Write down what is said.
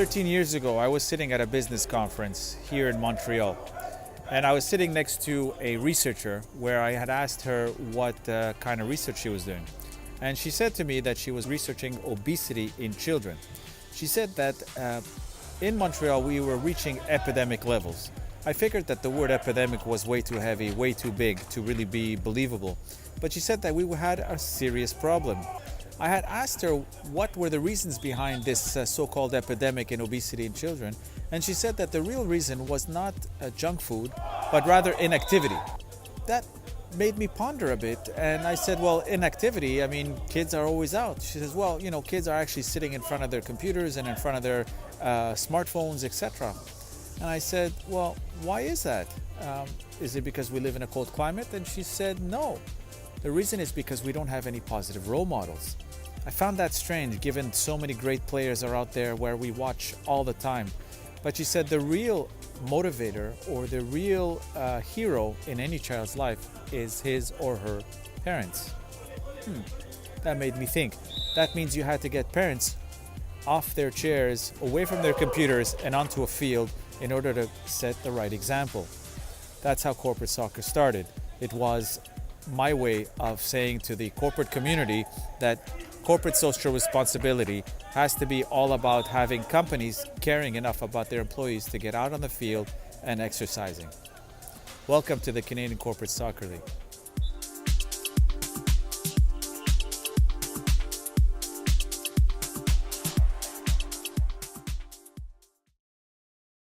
13 years ago, I was sitting at a business conference here in Montreal, and I was sitting next to a researcher where I had asked her what kind of research she was doing. And she said to me that she was researching obesity in children. She said that in Montreal we were reaching epidemic levels. I figured that the word epidemic was way too heavy, way too big to really be believable. But she said that we had a serious problem. I had asked her what were the reasons behind this so-called epidemic in obesity in children, and she said that the real reason was not junk food, but rather inactivity. That made me ponder a bit, and I said, well, inactivity, I mean, kids are always out. She says, well, you know, kids are actually sitting in front of their computers and in front of their smartphones, etc. And I said, well, why is that? Is it because we live in a cold climate? And she said, no. The reason is because we don't have any positive role models. I found that strange, given so many great players are out there where we watch all the time. But she said the real motivator or the real hero in any child's life is his or her parents. That made me think. That means you had to get parents off their chairs, away from their computers, and onto a field in order to set the right example. That's how corporate soccer started. It was my way of saying to the corporate community that corporate social responsibility has to be all about having companies caring enough about their employees to get out on the field and exercising. Welcome to the Canadian Corporate Soccer League.